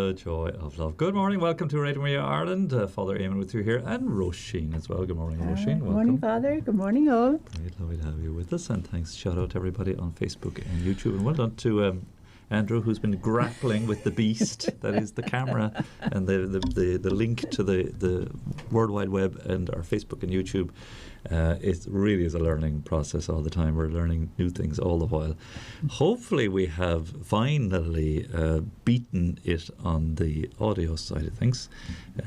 The joy of love. Good morning, welcome to Radio Maria Ireland. Father Eamonn with you here, and Róisín as well. Good morning, Róisín. Good morning, Father. Good morning, all. Great, lovely to have you with us, and thanks. Shout out to everybody on Facebook and YouTube, and well done to Andrew, who's been grappling with the beast that is the camera and the link to the World Wide Web and our Facebook and YouTube. It really is a learning process all the time. We're learning new things all the while. Hopefully we have finally beaten it on the audio side of things.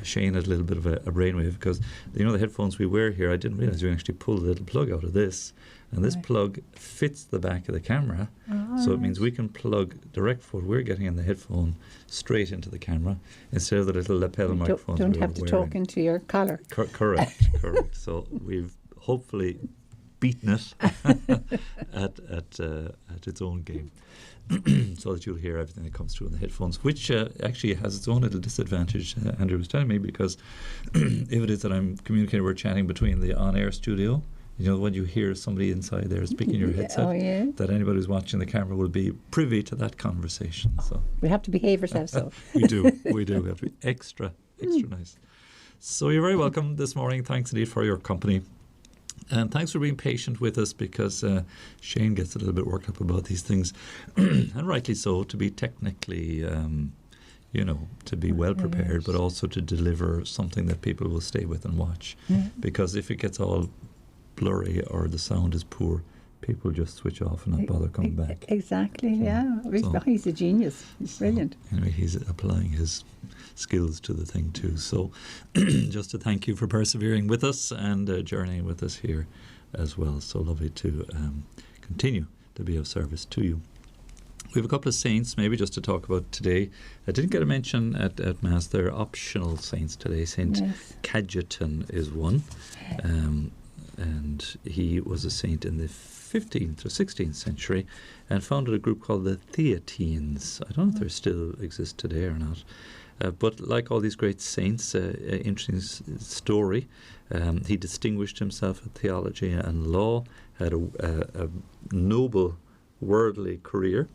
Shane had a little bit of a brainwave because, you know, the headphones we wear here, I didn't realise you actually pull the little plug out of this. And this plug fits the back of the camera, so it means we can plug direct what we're getting in the headphone straight into the camera instead of the little lapel microphones. Don't have to talk into your collar. Correct. So we've hopefully beaten it at its own game, so that you'll hear everything that comes through in the headphones, which actually has its own little disadvantage. Andrew was telling me, because if it is that I'm communicating, we're chatting between the on-air studio. You know, when you hear somebody inside there speaking in your headset, that anybody who's watching the camera will be privy to that conversation. So we have to behave ourselves, though. We do. We have to be extra nice. So you're very welcome this morning. Thanks indeed for your company. And thanks for being patient with us, because Shane gets a little bit worked up about these things, and rightly so, to be technically, to be well prepared, but also to deliver something that people will stay with and watch. Because if it gets all blurry or the sound is poor, people just switch off and not bother coming back. Exactly, he's a genius. He's brilliant. Anyway, he's applying his skills to the thing too. So just to thank you for persevering with us and journeying with us here as well. So lovely to continue to be of service to you. We have a couple of saints maybe just to talk about today. I didn't get a mention at Mass. They're optional saints today. Saint Cajetan is one. And he was a saint in the 15th or 16th century and founded a group called the Theatines. I don't know if they still exist today or not. But like all these great saints, interesting story. He distinguished himself in theology and law, had a noble worldly career,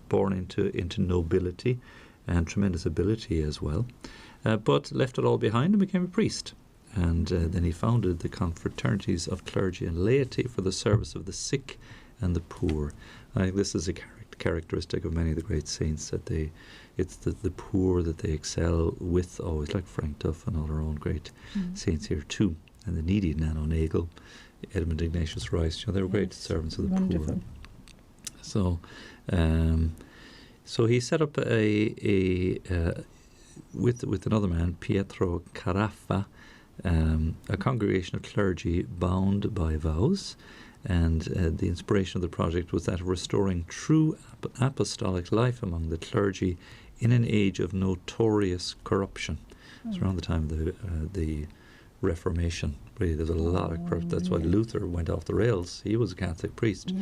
born into nobility and tremendous ability as well, but left it all behind and became a priest. And then he founded the confraternities of clergy and laity for the service of the sick and the poor. I think this is a characteristic of many of the great saints, that it's the poor that they excel with, always, like Frank Duff and all our own great saints here too. And the needy, Nano Nagel, Edmund Ignatius Rice, they were great servants of the poor. So he set up with another man, Pietro Caraffa, a congregation of clergy bound by vows, and the inspiration of the project was that of restoring true apostolic life among the clergy in an age of notorious corruption. It's around the time of the Reformation. Really, there's a lot of corruption. That's why Luther went off the rails. He was a Catholic priest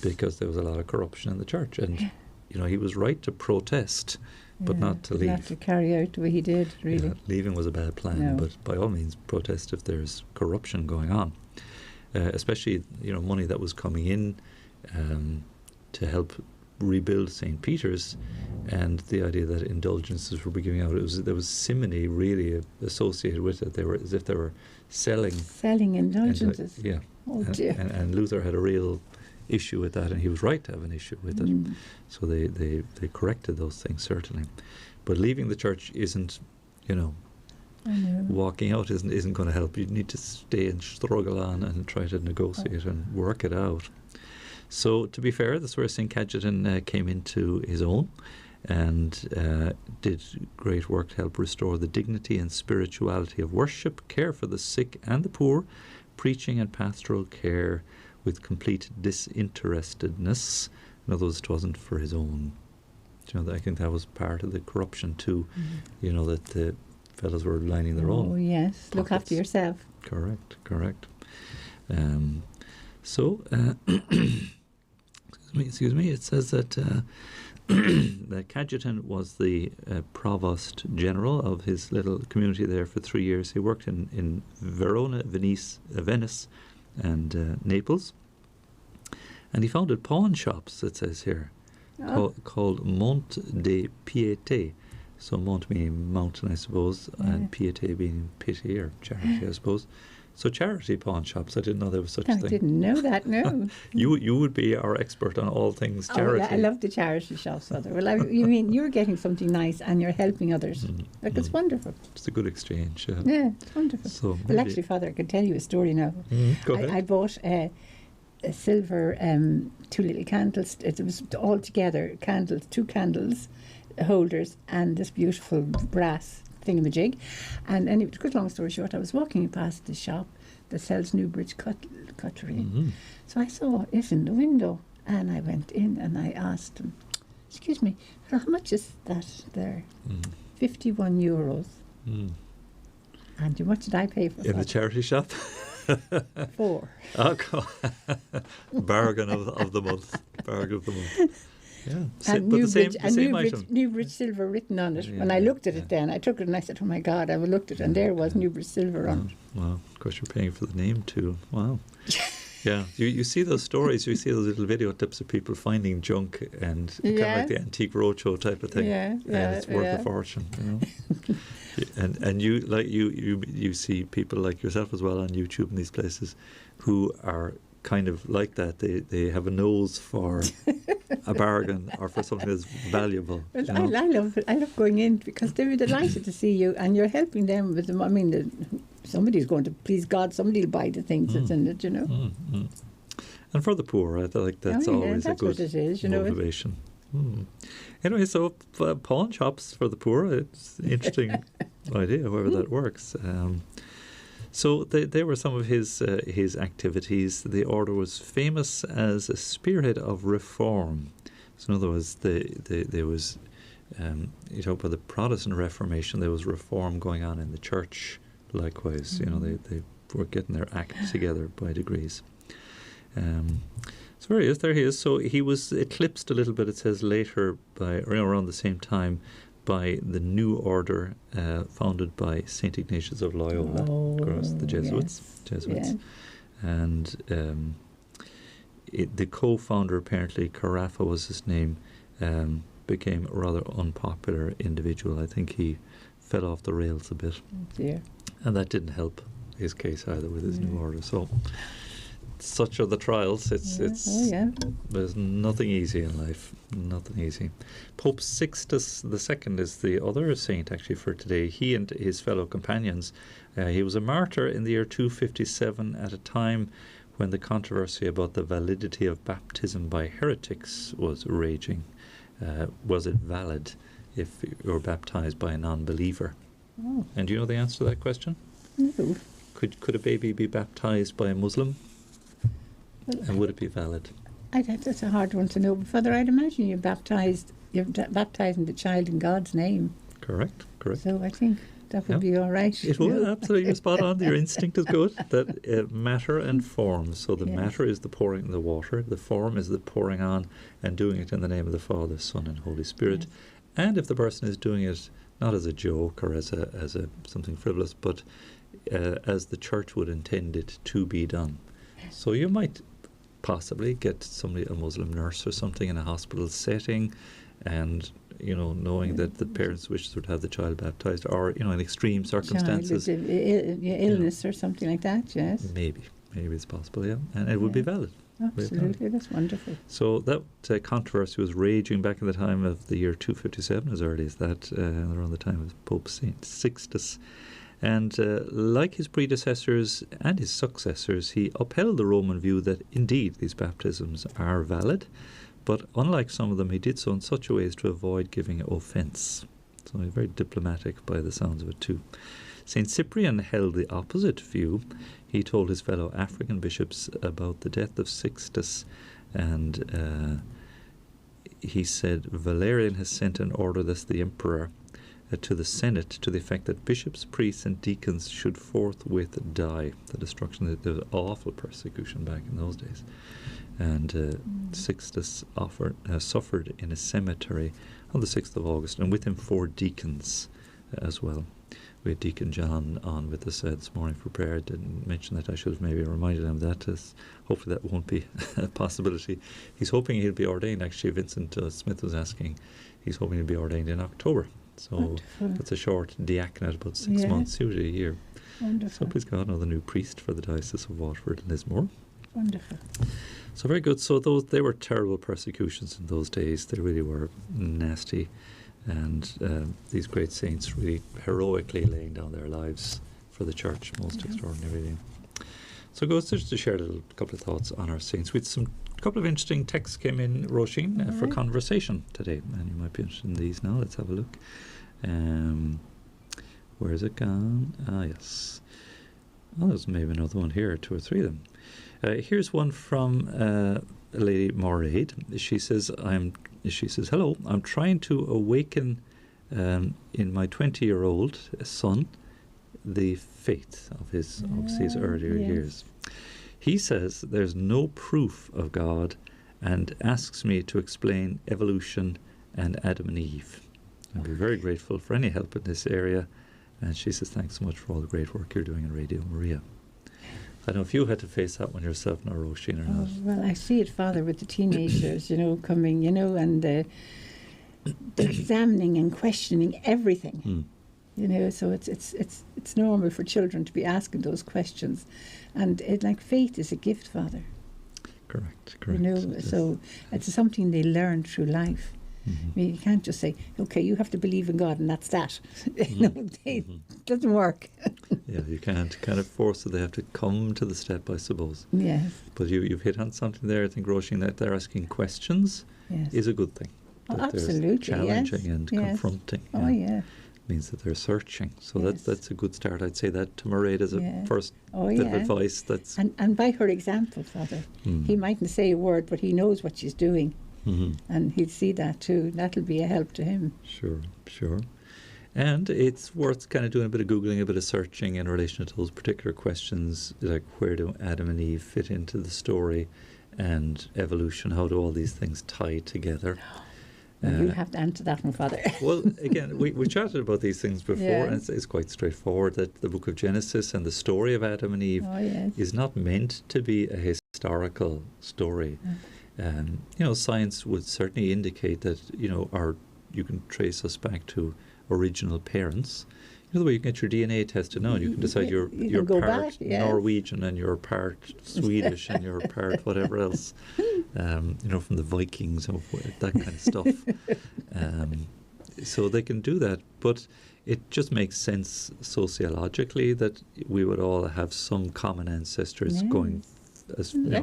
because there was a lot of corruption in the church, and he was right to protest, but not to leave. Not to carry out the way he did, really. Leaving was a bad plan, but by all means protest if there's corruption going on. Especially, money that was coming in to help rebuild St. Peter's, and the idea that indulgences were giving out. There was simony really associated with it. They were as if they were selling indulgences. Oh dear. And Luther had a real issue with that, and he was right to have an issue with it. So they corrected those things, certainly. But leaving the church isn't, walking out isn't going to help. You need to stay and struggle on and try to negotiate and work it out. So to be fair, that's where St. Cajetan came into his own, and did great work to help restore the dignity and spirituality of worship, care for the sick and the poor, preaching and pastoral care with complete disinterestedness. In other words, it wasn't for his own. I think that was part of the corruption too, that the fellows were lining their own. Oh yes, pockets. Look after yourself. Correct. Excuse me, it says that that Cajetan was the provost general of his little community there for 3 years. He worked in Verona, Venice, and Naples. And he founded pawn shops, it says here, called Monte de Piete. So Mont meaning mountain, I suppose, and piété being pity or charity, I suppose. So charity pawn shops, I didn't know there was such a thing. I didn't know that, no. You would be our expert on all things charity. I love the charity shops, Father. Well, you mean you're getting something nice and you're helping others. Like, it's wonderful. It's a good exchange. Yeah, it's wonderful. So well, actually, Father, I can tell you a story now. Go ahead. I bought a silver 2 little candles. It was all together, candles, 2 candles holders, and this beautiful brass thingamajig. And anyway, to cut a long story short, I was walking past the shop that sells Newbridge cutlery. So I saw it in the window, and I went in and I asked him, excuse me, how much is that there? 51 euros. And what did I pay for in that? the charity shop? 4. Oh, God. Bargain of the month. Bargain of the month. Yeah, And but Newbridge, the same item. Newbridge Silver written on it. Yeah, When I looked at yeah. it then, I took it and I said, oh my God, I looked at it and there was Newbridge Silver on it. Wow, of course you're paying for the name too. Wow. Yeah, you see those stories, you see those little video clips of people finding junk and kind of like the antique roadshow type of thing. Yeah, And it's worth a fortune, you know. and you see people like yourself as well on YouTube and these places who are kind of like that. They have a nose for a bargain or for something that's valuable. Well, you know? I love going in because they're delighted to see you and you're helping them with them. I mean, somebody's going to, please God, somebody will buy the things that's in it, you know. And for the poor, I think that's always that's a good what it is, you know. motivation. Anyway, so pawn shops for the poor, it's an interesting idea, however that works. So they were some of his activities. The order was famous as a spearhead of reform. So in other words, there was, you talk about the Protestant Reformation, there was reform going on in the church likewise. You know, they were getting their act together by degrees. So there he is. So he was eclipsed a little bit, it says later, by around the same time, by the new order founded by St. Ignatius of Loyola, of course, the Jesuits. Yeah. And the co-founder, apparently, Carafa was his name, became a rather unpopular individual. I think he fell off the rails a bit. Yeah. And that didn't help his case either with his new order. So such are the trials. There's nothing easy in life. Nothing easy. Pope Sixtus II is the other saint actually for today. He and his fellow companions. He was a martyr in the year 257 at a time when the controversy about the validity of baptism by heretics was raging. Was it valid if you were baptized by a non-believer? Oh. And do you know the answer to that question? No. Could a baby be baptized by a Muslim? Well, And would it be valid? That's a hard one to know. But Father, I'd imagine you're baptizing the child in God's name. Correct. So I think that would be all right. It would, absolutely. You're spot on. Your instinct is good. That matter and form. So the matter is the pouring in the water. The form is the pouring on and doing it in the name of the Father, Son, and Holy Spirit. Yes. And if the person is doing it not as a joke or as a something frivolous, but as the Church would intend it to be done. So you might possibly get a Muslim nurse or something in a hospital setting, and knowing that the parents wish would have the child baptized, or in extreme circumstances, illness or something like that. Yes, maybe it's possible, and it would be valid. Absolutely, that's wonderful. So that controversy was raging back in the time of the year 257, as early as that, around the time of Pope St. Sixtus. And like his predecessors and his successors, he upheld the Roman view that indeed these baptisms are valid, but unlike some of them, he did so in such a way as to avoid giving offence. So he's very diplomatic by the sounds of it too. St. Cyprian held the opposite view. He told his fellow African bishops about the death of Sixtus, and he said, Valerian has sent an order, thus the emperor, to the Senate to the effect that bishops, priests and deacons should forthwith die. The destruction, there was awful persecution back in those days. And Sixtus suffered in a cemetery on the 6th of August, and with him 4 deacons as well. We had Deacon John on with us this morning for prayer. I didn't mention that. I should have maybe reminded him of that. Hopefully that won't be a possibility. He's hoping he'll be ordained. Actually, Vincent Smith was asking. He's hoping he'll be ordained in October. So Wonderful. that's a short diaconate, about 6 months, usually a year. Wonderful. So please God, another new priest for the Diocese of Waterford and Lismore. Wonderful. So very good. So they were terrible persecutions in those days. They really were nasty. And these great saints really heroically laying down their lives for the church, most extraordinarily. So goes just to share a couple of thoughts on our saints. With some couple of interesting texts came in, Róisín, for conversation today, and you might be interested in these now. Let's have a look. Where's it gone? Yes. Oh, there's maybe another one here, 2 or 3 of them. Here's one from a lady, Moraid. She says, hello, I'm trying to awaken in my 20-year-old son the faith of his earlier years. He says there's no proof of God and asks me to explain evolution and Adam and Eve. I'd be very grateful for any help in this area. And she says, thanks so much for all the great work you're doing in Radio Maria. I don't know if you had to face that one yourself, now, Róisín, or not. Well, I see it, Father, with the teenagers, coming, and they're examining and questioning everything. So it's normal for children to be asking those questions, and faith is a gift, Father. Correct. So it's something they learn through life. I mean, you can't just say, okay, you have to believe in God and that's that. It doesn't work. Yeah, you can't kind of force it. They have to come to the step, I suppose. Yes. But you've hit on something there, I think, Róisín, that they're asking questions is a good thing. Absolutely, challenging and confronting. Oh, yeah. Means that they're searching. So that's a good start. I'd say that to Mairead as a first bit of advice. That's and by her example, Father, he mightn't say a word, but he knows what she's doing. And he'd see that too. That'll be a help to him. Sure. And it's worth kind of doing a bit of Googling, a bit of searching in relation to those particular questions, like where do Adam and Eve fit into the story, and evolution, how do all these things tie together? You'll have to answer that one, Father. Well, again, we chatted about these things before, and it's quite straightforward that the book of Genesis and the story of Adam and Eve is not meant to be a historical story. Science would certainly indicate that, you can trace us back to original parents. The way you can get your DNA tested now, and you can decide you're part Norwegian and you're part Swedish and you're part whatever else, from the Vikings or that kind of stuff. So they can do that, but it just makes sense sociologically that we would all have some common ancestors going.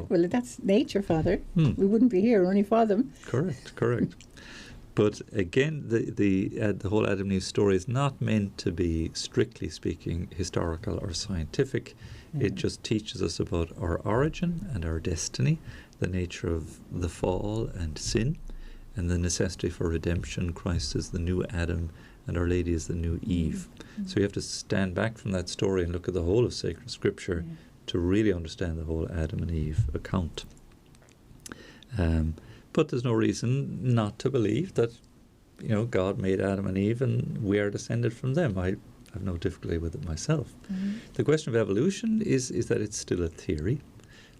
Well, that's nature, Father. We wouldn't be here only for them. Correct. But again, the whole Adam and Eve story is not meant to be, strictly speaking, historical or scientific. It just teaches us about our origin and our destiny, the nature of the fall and sin, and the necessity for redemption. Christ is the new Adam and Our Lady is the new Eve. So you have to stand back from that story and look at the whole of sacred scripture to really understand the whole Adam and Eve account. But there's no reason not to believe that, God made Adam and Eve and we are descended from them. I have no difficulty with it myself. The question of evolution is that it's still a theory.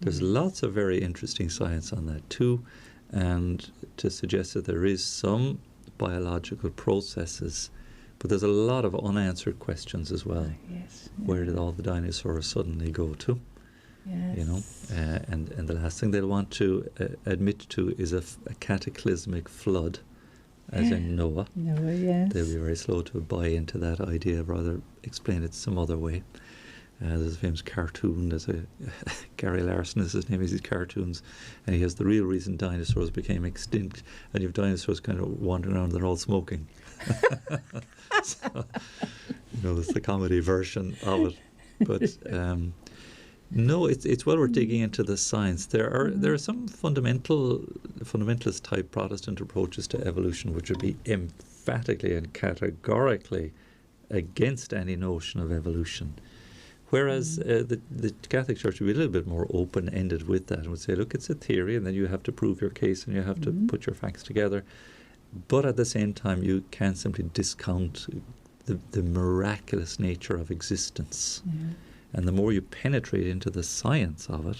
There's lots of very interesting science on that too, and to suggest that there is some biological processes, but there's a lot of unanswered questions as well. Where did all the dinosaurs suddenly go to? And the last thing they'll want to admit to is a cataclysmic flood, as in Noah. They'll be very slow to buy into that idea, rather explain it some other way. There's a famous cartoon, Gary Larson is his name, is his cartoons, and he has the real reason dinosaurs became extinct, and you have dinosaurs kind of wandering around, they're all smoking. So, that's the comedy version of it. But no, it's well worth digging into the science. There are some fundamentalist type Protestant approaches to evolution which would be emphatically and categorically against any notion of evolution. Whereas the Catholic Church would be a little bit more open-ended with that and would say, look, it's a theory and then you have to prove your case and you have to put your facts together. But at the same time, you can't simply discount the miraculous nature of existence. And the more you penetrate into the science of it,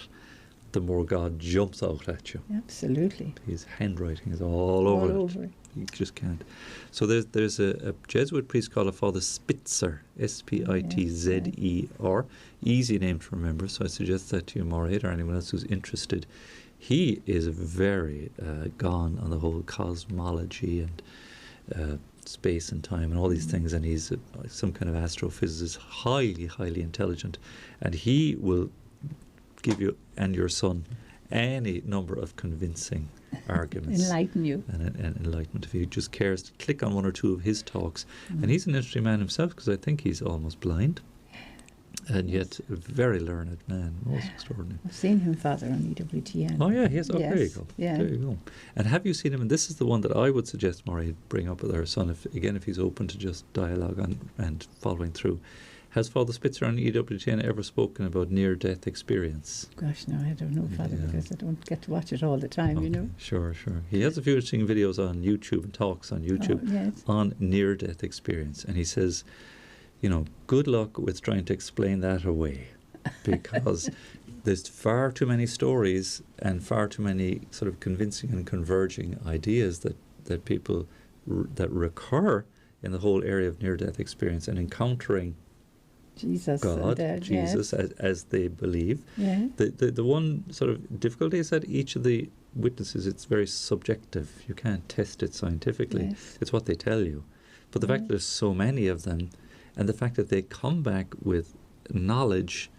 the more God jumps out at you. Absolutely. His handwriting is all over it. You just can't. So there's a Jesuit priest called Father Spitzer, Spitzer. Easy name to remember, so I suggest that to you, Maureen, or anyone else who's interested. He is very gone on the whole cosmology and space and time and all these things, and he's some kind of astrophysicist, highly, highly intelligent, and he will give you and your son any number of convincing arguments. Enlighten you. And enlightenment, if he just cares to click on one or two of his talks. And he's an interesting man himself, because I think he's almost blind. And yet a very learned man, most extraordinary. I've seen him, Father, on EWTN. Oh yeah, yes. Oh, yes. there you go. Yeah. There you go. And have you seen him? And this is the one that I would suggest Maury bring up with her son, if he's open to just dialogue and following through. Has Father Spitzer on EWTN ever spoken about near-death experience? Gosh, no, I don't know, Father, because I don't get to watch it all the time, Okay, you know. Sure. He has a few interesting videos on YouTube and talks on YouTube on near-death experience. And he says, good luck with trying to explain that away, because there's far too many stories and far too many sort of convincing and converging ideas that people that recur in the whole area of near-death experience and encountering Jesus, God, Jesus, as they believe. Yeah. The one sort of difficulty is that each of the witnesses, it's very subjective. You can't test it scientifically. Yes. It's what they tell you. But the fact that there's so many of them, and the fact that they come back with knowledge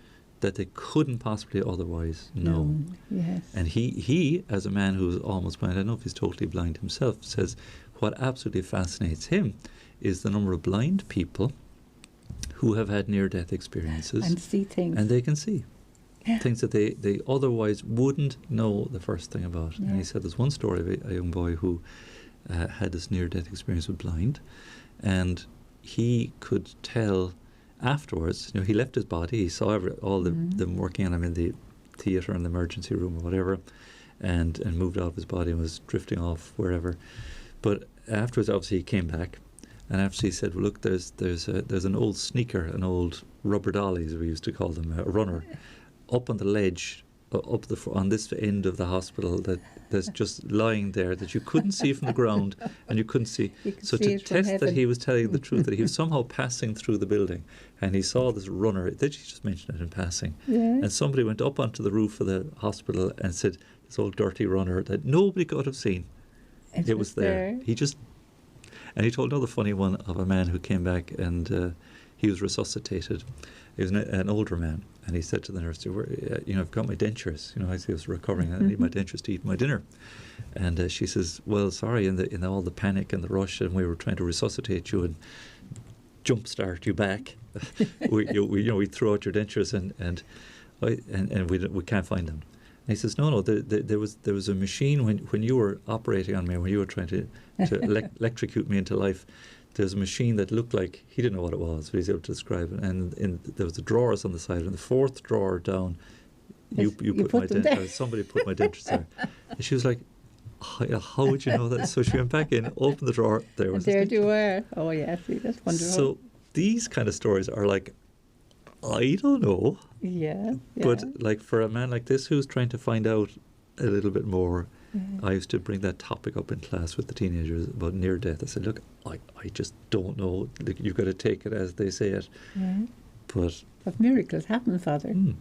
that they couldn't possibly otherwise know. Yes. And he, as a man who's almost blind, I don't know if he's totally blind himself, says what absolutely fascinates him is the number of blind people who have had near-death experiences. And see things. And they can see. Things that they otherwise wouldn't know the first thing about. Yeah. And he said there's one story of a young boy who had this near-death experience with blind, and he could tell afterwards, he left his body, he saw all them working on him in the theatre and the emergency room or whatever, and moved out of his body and was drifting off wherever. But afterwards, obviously, he came back. And after he said, well, look, there's an old sneaker, an old rubber dolly, as we used to call them, a runner, up on the ledge, on this end of the hospital, that's just lying there, that you couldn't see from the ground, and you couldn't see. So to test that he was telling the truth, that he was somehow passing through the building, and he saw this runner. They just mentioned it in passing. Yeah. And somebody went up onto the roof of the hospital and said, this old dirty runner that nobody could have seen. It was there. And he told another funny one of a man who came back, and he was resuscitated. He was an older man, and he said to the nurse, I've got my dentures. I was recovering, I need my dentures to eat my dinner. And she says, well, sorry, in all the panic and the rush, and we were trying to resuscitate you and jumpstart you back. we threw out your dentures, and we can't find them. And he says, no, there was a machine when you were operating on me, when you were trying to electrocute me into life. There's a machine that looked like, he didn't know what it was, but he's able to describe it. And there was the drawers on the side, and the fourth drawer down, you put my dentures. Somebody put my dentures there. And she was like, how would you know that? So she went back in, opened the drawer, there was. And there you were. Oh yeah, see, that's wonderful. So these kind of stories are like, I don't know. Yeah. But like for a man like this who's trying to find out a little bit more, I used to bring that topic up in class with the teenagers about near death. I said, look, I just don't know. You've got to take it as they say it. Yeah. But miracles happen, Father. And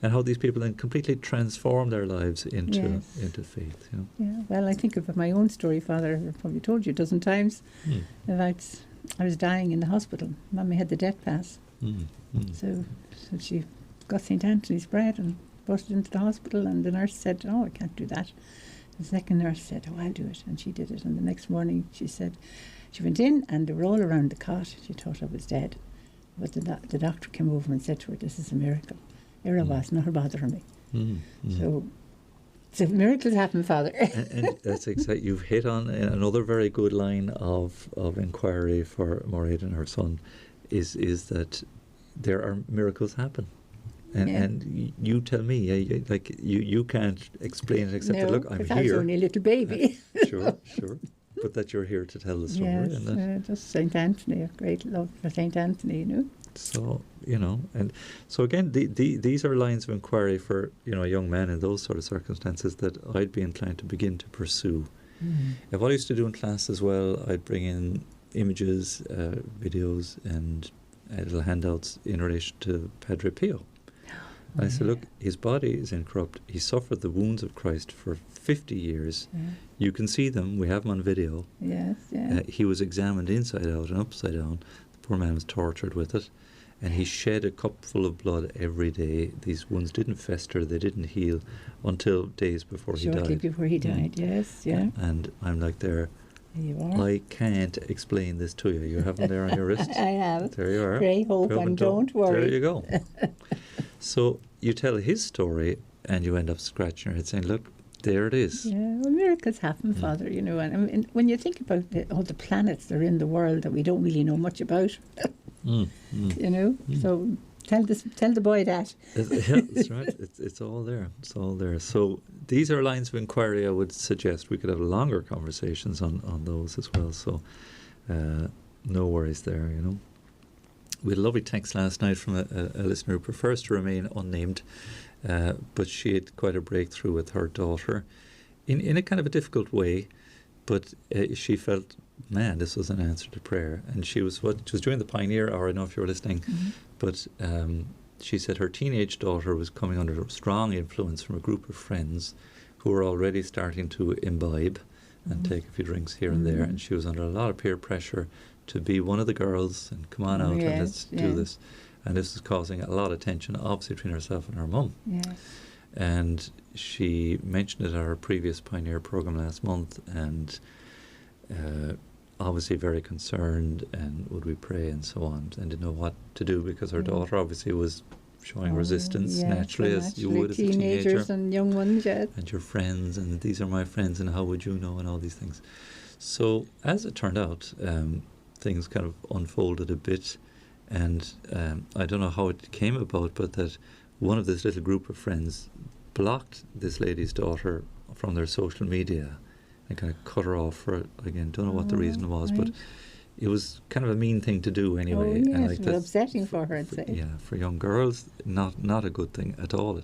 how these people then completely transform their lives into faith. Yeah. Well, I think of my own story, Father. I've probably told you a dozen times. About I was dying in the hospital. Mummy had the death pass. So she got St. Anthony's bread and busted into the hospital, and the nurse said, oh, I can't do that. The second nurse said, oh, I'll do it, and she did it. And the next morning she said, she went in and they were all around the cot. She thought I was dead. But the doctor came over and said to her, this is a miracle. Here I was, not bothering me. So miracles happen, Father. and that's exactly, you've hit on another very good line of inquiry for Maureen and her son, is that there are miracles happen. And you tell me, you can't explain it except that, look, I'm here. I was only a little baby. Sure. but that you're here to tell the story. Yes, And just St. Anthony, a great love for St. Anthony, you know. so, and so again, these are lines of inquiry for, young men in those sort of circumstances that I'd be inclined to begin to pursue. And what I used to do in class as well, I'd bring in images, videos, and little handouts in relation to Padre Pio. I said, look, his body is incorrupt. He suffered the wounds of Christ for 50 years. Yeah. You can see them. We have them on video. Yes, yeah. He was examined inside out and upside down. The poor man was tortured with it. And he shed a cup full of blood every day. These wounds didn't fester. They didn't heal until days before he died. Shortly before he died, yes, yeah. And I'm like there. You are. I can't explain this to you. You have them there on your wrist. I have. There you are. Pray, hope, and don't worry. There you go. So you tell his story and you end up scratching your head saying, look, there it is. Yeah, well, miracles happen, Father, And I mean, when you think about all the planets that are in the world that we don't really know much about, So tell the boy that. Yeah, that's right. It's all there. It's all there. So these are lines of inquiry. I would suggest we could have longer conversations on those as well. So no worries there. We had a lovely text last night from a listener who prefers to remain unnamed, but she had quite a breakthrough with her daughter in a kind of a difficult way, but she felt, man, this was an answer to prayer. And she was during the Pioneer Hour. I don't know if you were listening, but she said her teenage daughter was coming under strong influence from a group of friends who were already starting to imbibe and take a few drinks here and there, and she was under a lot of peer pressure to be one of the girls and come on out and let's do this. And this was causing a lot of tension, obviously, between herself and her mum. Yes. And she mentioned it at our previous Pioneer program last month, and obviously very concerned, and would we pray and so on, and didn't know what to do because her daughter obviously was showing resistance naturally, as you would as a teenager. Teenagers and young ones, yes. And your friends, and these are my friends, and how would you know, and all these things. So as it turned out, things kind of unfolded a bit, and I don't know how it came about, but that one of this little group of friends blocked this lady's daughter from their social media and kind of cut her off for, again, don't know what the reason was, but it was kind of a mean thing to do anyway. Oh, yes, and like upsetting for her, I'd say. Yeah, for young girls, not a good thing at all.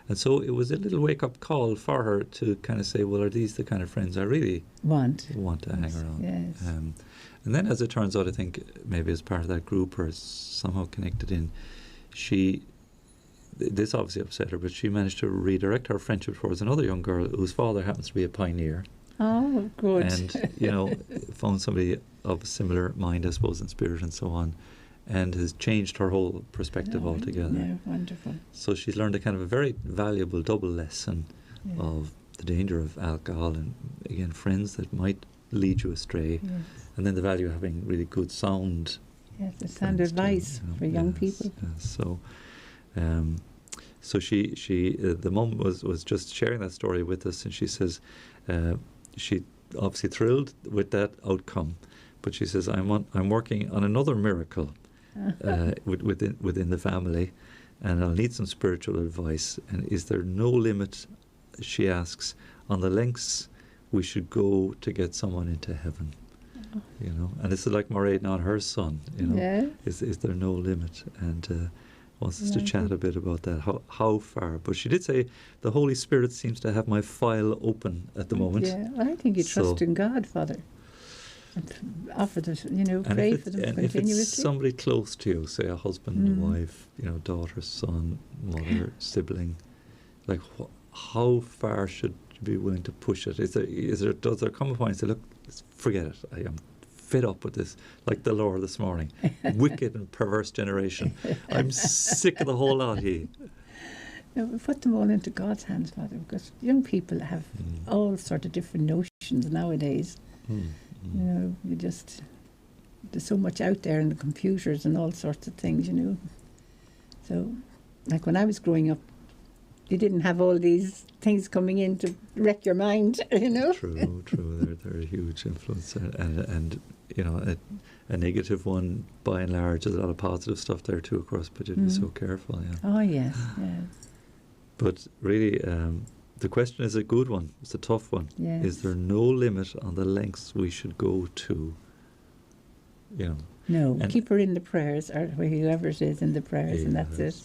And so it was a little wake-up call for her to kind of say, well, are these the kind of friends I really want to hang around? Yes. And then, as it turns out, I think maybe as part of that group or somehow connected in, this obviously upset her, but she managed to redirect her friendship towards another young girl whose father happens to be a pioneer. Oh, good. And, found somebody of a similar mind, I suppose, and spirit and so on, and has changed her whole perspective altogether. Yeah, wonderful. So she's learned a kind of a very valuable double lesson of the danger of alcohol and, again, friends that might lead you astray, and then the value of having really good sound. Yes, the sound advice for young people. Yes. So she the mum was just sharing that story with us, and she says she obviously thrilled with that outcome, but she says I'm working on another miracle within the family, and I'll need some spiritual advice. And is there no limit, she asks, on the lengths we should go to get someone into heaven? And this is like Mairead and her son. Is there no limit? And wants us to chat a bit about that. How far? But she did say the Holy Spirit seems to have my file open at the moment. Yeah, well, I think you trust in God, Father, and offer them, pray for them continuously. If it's somebody close to you, say a husband, wife, daughter, son, mother, sibling, like how far should you be willing to push it? Does there come a point and say, look, forget it, I am fed up with this, like the Lord this morning, wicked and perverse generation, I'm sick of the whole lot here. No, we put them all into God's hands, Father, because young people have all sort of different notions nowadays. There's so much out there in the computers and all sorts of things, So, like when I was growing up, you didn't have all these things coming in to wreck your mind, True. They're a huge influence, and a negative one by and large. There's a lot of positive stuff there too, of course, but you'd be so careful. Yeah. Oh yes. But really, The question is a good one. It's a tough one. Yes. Is there no limit on the lengths we should go to? No, And keep her in the prayers, or whoever it is in the prayers, and that's it.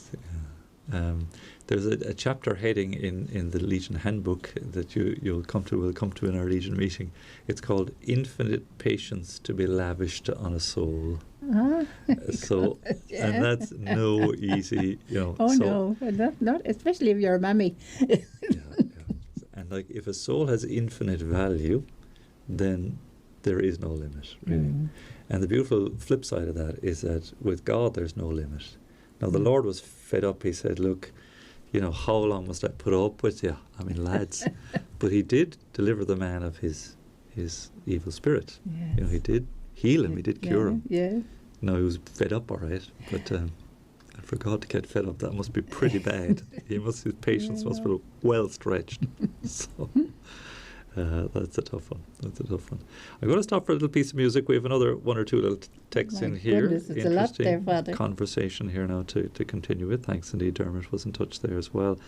Yeah. There's a chapter heading in the Legion Handbook that we'll come to in our Legion meeting. It's called "Infinite Patience to be Lavished on a Soul." So, yeah. and that's no easy, Oh so, no, not especially if you're a mammy. yeah. And like, if a soul has infinite value, then there is no limit, really. And the beautiful flip side of that is that with God, there's no limit. Now, the Lord was fed up. He said, look, how long must I put up with you? I mean, lads. But he did deliver the man of his evil spirit. Yes. He did heal him. He did cure him. Yeah. No, he was fed up, all right. But and for God to get fed up, that must be pretty bad. His patience must be well stretched. So that's a tough one. I'm going to stop for a little piece of music. We have another one or two little texts in here. Goodness, it's a lot there, Father. Conversation here now to continue with. Thanks indeed. Dermot was in touch there as well.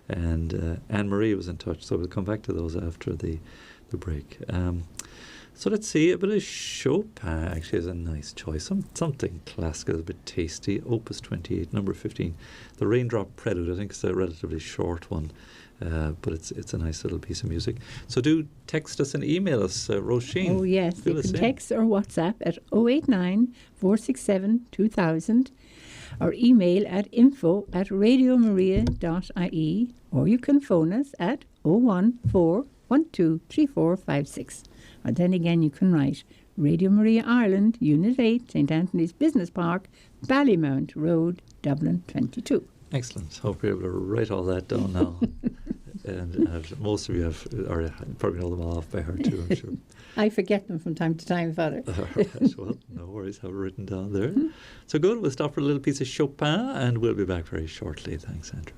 And Anne-Marie was in touch. So we'll come back to those after the break. So let's see, a bit of Chopin actually is a nice choice. Something classical, a bit tasty. Opus 28, number 15. The Raindrop Prelude, I think it's a relatively short one, but it's a nice little piece of music. So do text us and email us, Róisín. Oh yes, you can text or WhatsApp at 089 467 2000 or email at info@radiomaria.ie, or you can phone us at 014 123456. Or then again, you can write Radio Maria Ireland, Unit 8, St Anthony's Business Park, Ballymount Road, Dublin 22. Excellent. Hope you're able to write all that down now. and most of you probably know them all off by heart too, I'm sure. I forget them from time to time, Father. Right, well, no worries, have it written down there. So good, we'll stop for a little piece of Chopin and we'll be back very shortly. Thanks, Andrew.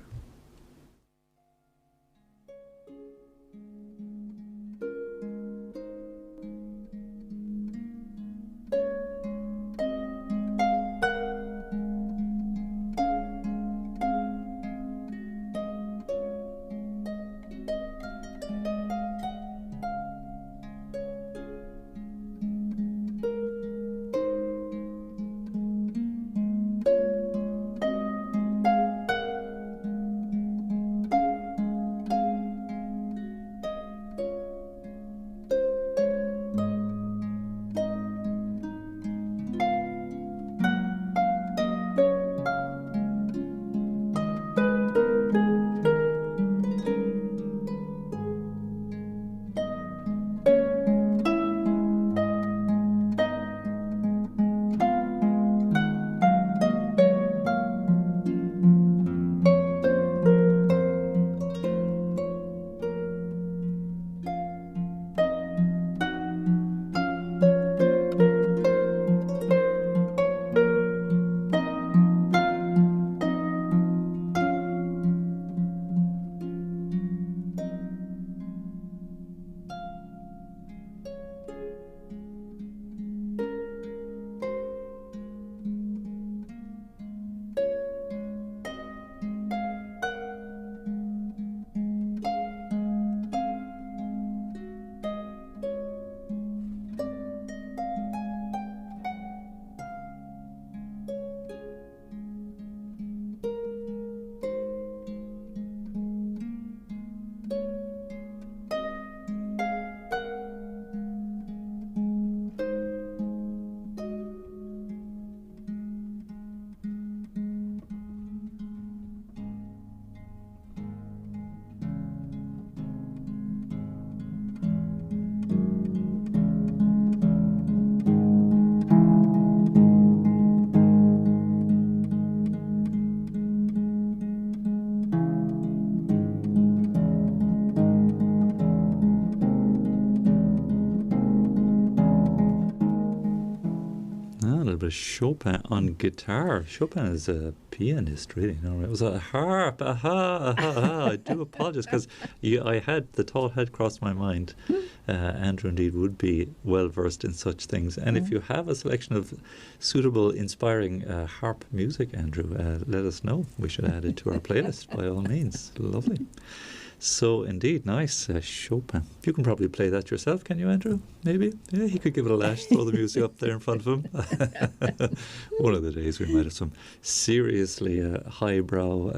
Chopin on guitar. Chopin is a pianist, really. It was a harp. I do apologise because the thought had crossed my mind. Andrew indeed would be well versed in such things. And if you have a selection of suitable, inspiring harp music, Andrew, let us know. We should add it to our playlist by all means. Lovely. So indeed, nice. Chopin. You can probably play that yourself, can you, Andrew? Maybe? Yeah, he could give it a lash, throw the music up there in front of him. One of the days we might have some seriously highbrow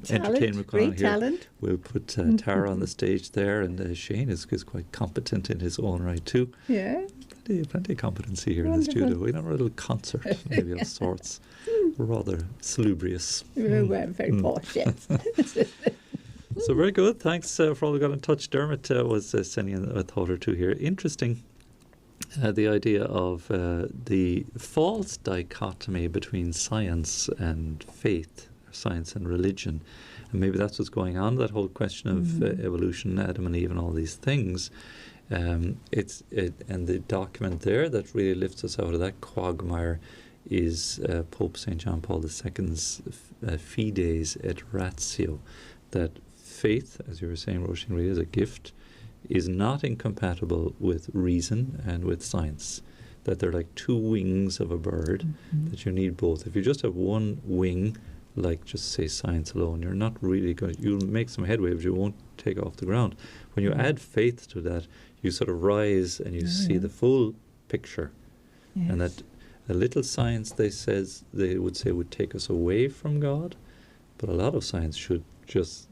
entertainment going on here. Talent. We'll put Tara on the stage there, and Shane is quite competent in his own right too. Yeah. Plenty of competency here in the Wonderful. studio. We have a little concert, maybe of sorts. Rather salubrious. Very posh, yes. So very good. Thanks for all who got in touch. Dermot was sending in a thought or two here. Interesting, the idea of the false dichotomy between science and faith, or science and religion. And maybe that's what's going on, that whole question of evolution, Adam and Eve and all these things. And the document there that really lifts us out of that quagmire is Pope St. John Paul II's Fides et Ratio, that faith, as you were saying, Róisín, really is a gift, is not incompatible with reason and with science. That they're like two wings of a bird, that you need both. If you just have one wing, like just say science alone, you're not really going to, you'll make some headway, but you won't take off the ground. When you add faith to that, you sort of rise and you see the full picture. Yes. And that a little science, they would say, would take us away from God, but a lot of science should just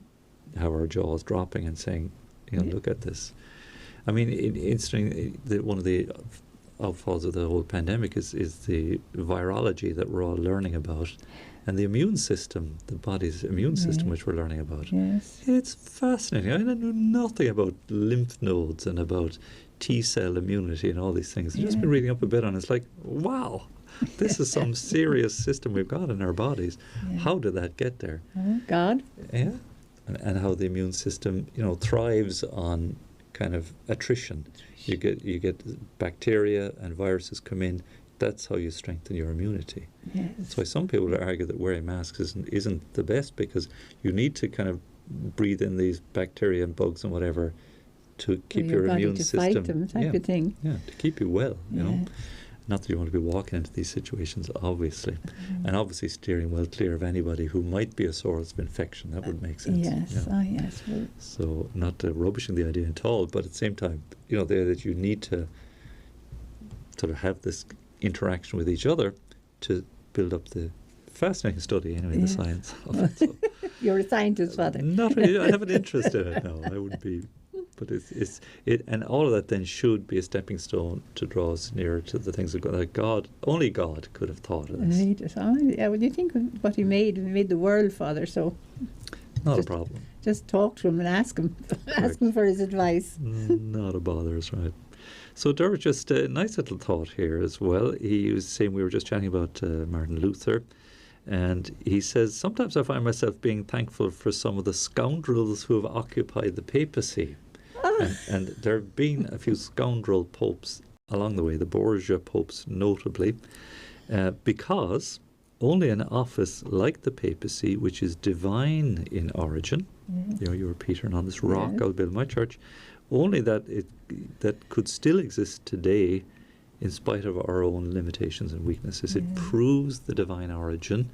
have our jaws dropping and saying, look at this. I mean, interesting, one of the outfalls of the whole pandemic is the virology that we're all learning about, and the immune system, the body's immune system, which we're learning about. Yes. It's fascinating. I knew nothing about lymph nodes and about T-cell immunity and all these things. I've just been reading up a bit on it. It's like, wow, this is some serious system we've got in our bodies. Yeah. How did that get there? God. Yeah. And how the immune system, thrives on kind of attrition. You get bacteria and viruses come in. That's how you strengthen your immunity. Yes. That's why some people argue that wearing masks isn't the best, because you need to kind of breathe in these bacteria and bugs and whatever to keep your immune system. Fight them, type of thing. Yeah, to keep you well, you know. Not that you want to be walking into these situations, obviously. And obviously steering well clear of anybody who might be a source of infection. That would make sense. Yes, yes. Well, so not rubbishing the idea at all, but at the same time, that you need to sort of have this interaction with each other to build up the fascinating study, anyway, the science of it. So. You're a scientist, Father. Not really. I have an interest in it now. I would be... But and all of that then should be a stepping stone to draw us nearer to the things of God. Like God, only God could have thought of this. Yeah, well, you think of what He made the world, Father. So not a problem. Just talk to Him and ask Him, ask Him for His advice. Not a bother, is right. So Dermot, just a nice little thought here as well. He was saying, we were just chatting about Martin Luther. And he says, sometimes I find myself being thankful for some of the scoundrels who have occupied the papacy. And there have been a few scoundrel popes along the way, the Borgia popes notably, because only an office like the papacy, which is divine in origin, you were Peter, on this rock I'll build my church, only that could still exist today in spite of our own limitations and weaknesses. It proves the divine origin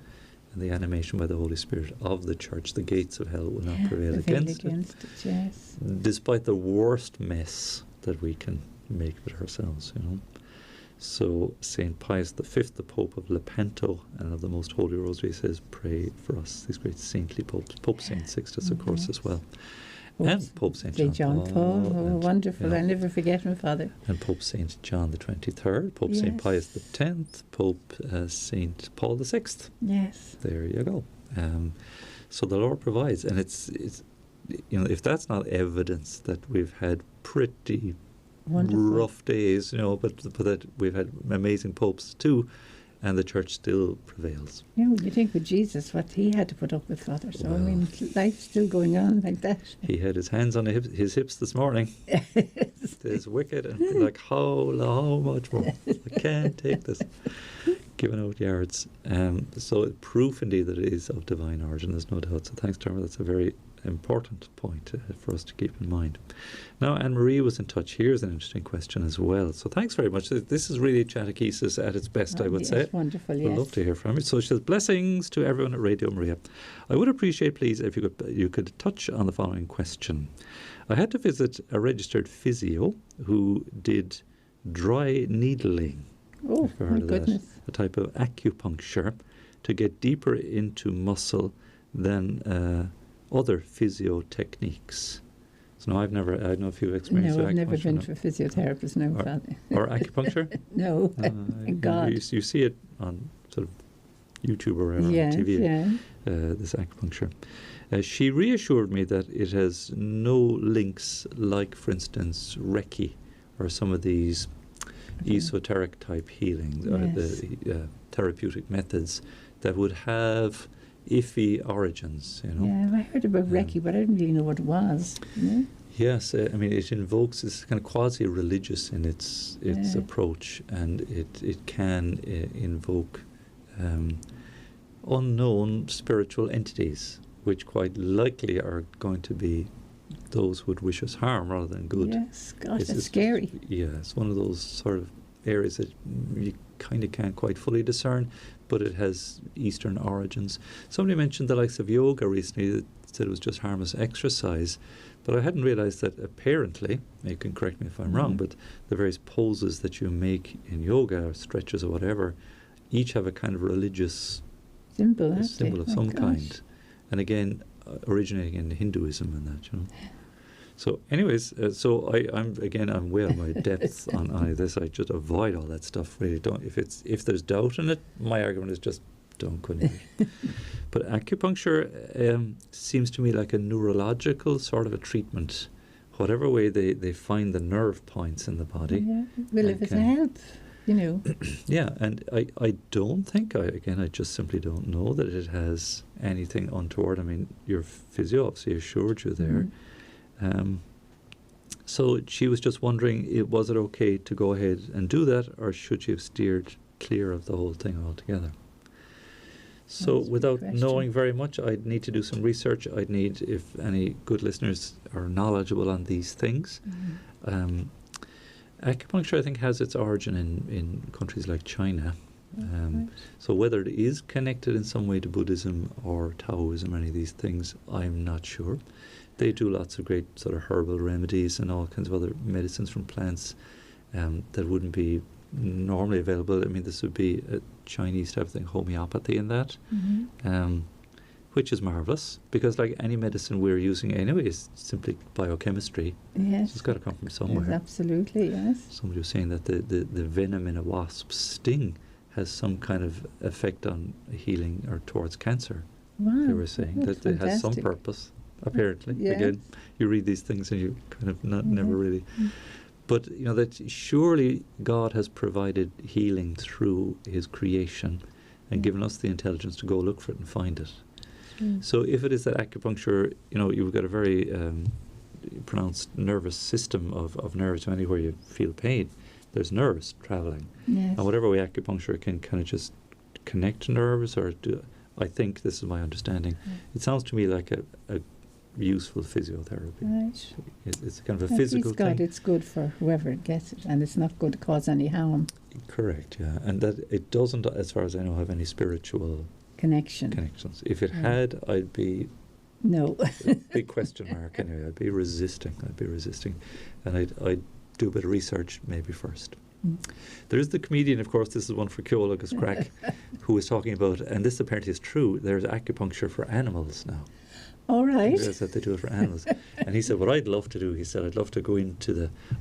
and the animation by the Holy Spirit of the church. The gates of hell will not prevail against it. Yes. Despite the worst mess that we can make of it ourselves, So St. Pius V, the Pope of Lepanto and of the Most Holy Rosary, says, pray for us, these great saintly popes. Pope St. Sixtus, of course, as well. And Pope St. John Paul. Wonderful. I'll never forget him, Father. And Pope St. John the 23rd, Pope St. Pius X, Pope St. Paul VI. Yes. There you go. So the Lord provides. And it's if that's not evidence that we've had pretty rough days, but that we've had amazing popes too, and the church still prevails. Yeah, well, you think with Jesus, what He had to put up with, Father. So, life's still going on like that. He had His hands on his hips this morning. It's wicked. And like, how much more? I can't take this. Giving out yards. So proof indeed that it is of divine origin, there's no doubt. So thanks, Dermot. That's a very important point for us to keep in mind. Now, Anne-Marie was in touch. Here's an interesting question as well. So thanks very much. This is really Chatechesis at its best, I would say. Wonderful, We'd love to hear from you. So she says, blessings to everyone at Radio Maria. I would appreciate, please, if you could touch on the following question. I had to visit a registered physio who did dry needling. Oh, my goodness. A type of acupuncture to get deeper into muscle than other physio techniques. So no, I don't know if you've experienced No, I've never been no. to a physiotherapist, no. Or acupuncture? No, God. You see it on sort of YouTube or on TV, this acupuncture. She reassured me that it has no links like, for instance, Reiki or some of these esoteric type healings, or the therapeutic methods that would have iffy origins, you know. Yeah, I heard about Reiki, but I didn't really know what it was. Yes, I mean, it invokes, it's kind of quasi-religious in its approach, and it can invoke unknown spiritual entities, which quite likely are going to be those who would wish us harm rather than good. Yes, gosh, that's scary. Yeah, it's one of those sort of areas that you kind of can't quite fully discern, but it has Eastern origins. Somebody mentioned the likes of yoga recently, that said it was just harmless exercise, but I hadn't realised that apparently, you can correct me if I'm wrong, but the various poses that you make in yoga, or stretches or whatever, each have a kind of religious symbol of some kind. And again, originating in Hinduism and that, you know. So anyways, I'm way out of my depth on this. I just avoid all that stuff, really. If there's doubt in it, my argument is just don't go near it. But acupuncture seems to me like a neurological sort of a treatment. Whatever way they find the nerve points in the body. Yeah, well, if it's a help, you know. Yeah, and I don't think, I just simply don't know that it has anything untoward. I mean, your physio obviously assured you there. So she was just wondering, was it okay to go ahead and do that, or should she have steered clear of the whole thing altogether? So without knowing very much, I'd need to do some research. I'd need, if any good listeners are knowledgeable on these things. Acupuncture, I think, has its origin in countries like China. So whether it is connected in some way to Buddhism or Taoism, any of these things, I'm not sure. They do lots of great sort of herbal remedies and all kinds of other medicines from plants that wouldn't be normally available. I mean, this would be a Chinese type of thing, homeopathy in that, which is marvellous, because like any medicine we're using anyway is simply biochemistry. Yes. So it's got to come from somewhere. Yes, absolutely, yes. Somebody was saying that the venom in a wasp's sting has some kind of effect on healing or towards cancer. Wow. They were saying that it has some purpose, apparently. Yes. Again, you read these things and you kind of never really... But, you know, that surely God has provided healing through his creation and given us the intelligence to go look for it and find it. So if it is that acupuncture, you know, you've got a very pronounced nervous system of nerves. Anywhere you feel pain, there's nerves travelling. Yes. And whatever way acupuncture can kind of just connect nerves or do, I think, this is my understanding, it sounds to me like a useful physiotherapy. Right. It's kind of a physical thing. It's good for whoever gets it, and it's not going to cause any harm. Correct, yeah. And that it doesn't, as far as I know, have any spiritual connections. If it had, I'd be... No. Big question mark anyway. I'd be resisting. And I'd do a bit of research maybe first. There is the comedian, of course, this is one for Ceolagus Crack, who was talking about, and this apparently is true, there's acupuncture for animals now. All right. I realize that they do it for animals. And he said, what I'd love to do, he said, I'd love to go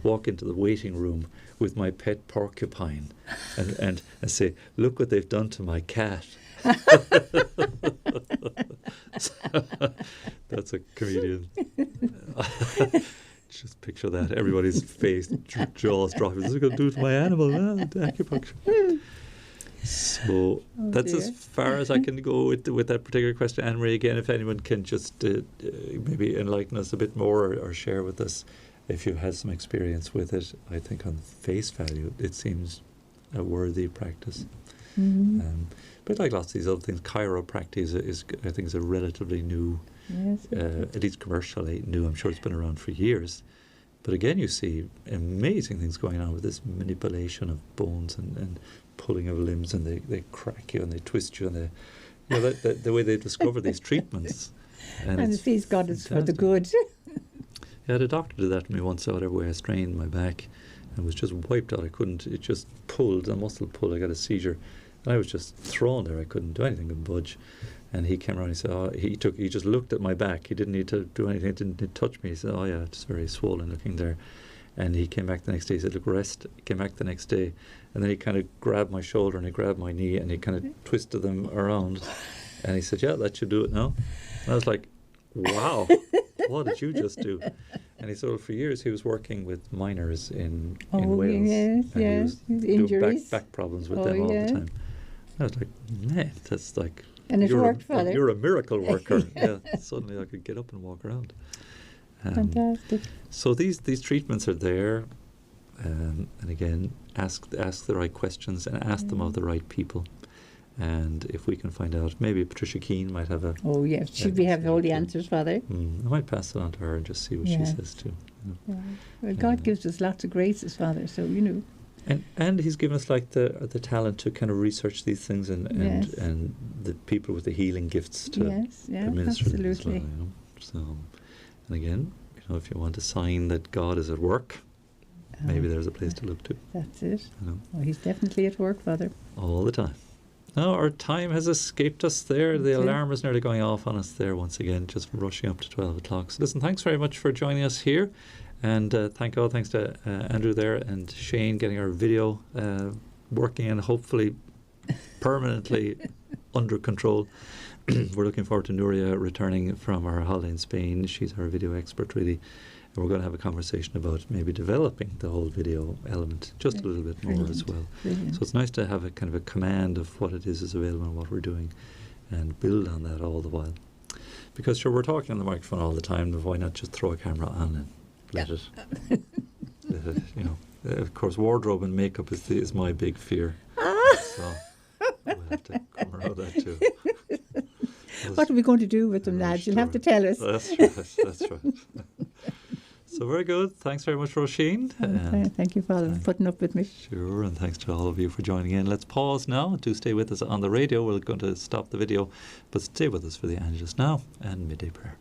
walk into the waiting room with my pet porcupine and say, look what they've done to my cat. That's a comedian. Just picture that. Everybody's face, jaws dropping. What's it going to do to my animal? Acupuncture. So that's as far as I can go with that particular question. Anne-Marie, again, if anyone can just maybe enlighten us a bit more or share with us if you've had some experience with it. I think on face value it seems a worthy practice. But like lots of these other things, chiropractic is I think is a relatively new Yes. at least commercially new. I'm sure it's been around for years. But again, you see amazing things going on with this manipulation of bones and pulling of limbs, and they crack you and they twist you, and they, you know, the way they discover these treatments. And please God, it's for the good. Yeah, the doctor did that to me once out where I strained my back and was just wiped out. I couldn't, it just pulled, a muscle pull, I got a seizure. And I was just thrown there. I couldn't do anything, couldn't budge. And he came around and he said, oh, he just looked at my back. He didn't need to do anything, he didn't touch me. He said, oh yeah, it's very swollen looking there. And he came back the next day, he said, look, rest. He came back the next day, and then he kind of grabbed my shoulder and he grabbed my knee and he kind of twisted them around. And he said, yeah, that should do it now. And I was like, wow, what did you just do? And he said, well, for years he was working with miners in Wales. Yes, and yes, he was doing back problems with them all the time. I was like, man, that's like, and it worked, Father. You're a miracle worker. Yeah, suddenly I could get up and walk around. Fantastic. So these treatments are there, and again, ask the right questions and ask them of the right people. And if we can find out, maybe Patricia Keane might have a... Oh, yes. Should we have all the answers, Father? I might pass it on to her and just see what she says too. You know. Well, God gives us lots of graces, Father, so, you know. And He's given us like the talent to kind of research these things and the people with the healing gifts to administer them as well, you know. So, and again, you know, if you want a sign that God is at work, maybe there's a place to look to. That's it. You know. Oh, He's definitely at work, Father. All the time. Now our time has escaped us there. The alarm is nearly going off on us there once again, just rushing up to 12 o'clock. So listen, thanks very much for joining us here. And thanks to Andrew there and Shane getting our video working and hopefully permanently under control. We're looking forward to Nuria returning from her holiday in Spain. She's our video expert really. And we're going to have a conversation about maybe developing the whole video element just a little bit more as well. Brilliant. So it's nice to have a kind of a command of what it is available and what we're doing and build on that all the while. Because sure, we're talking on the microphone all the time, but why not just throw a camera on and let it, you know. Of course, wardrobe and makeup is my big fear. So we'll have to come around that too. What are we going to do with them, lads? You'll have to tell us. That's right. So very good. Thanks very much, Róisín. Thank you, Father, for putting up with me. Sure, and thanks to all of you for joining in. Let's pause now. Do stay with us on the radio. We're going to stop the video, but stay with us for the Angelus Now and Midday Prayer.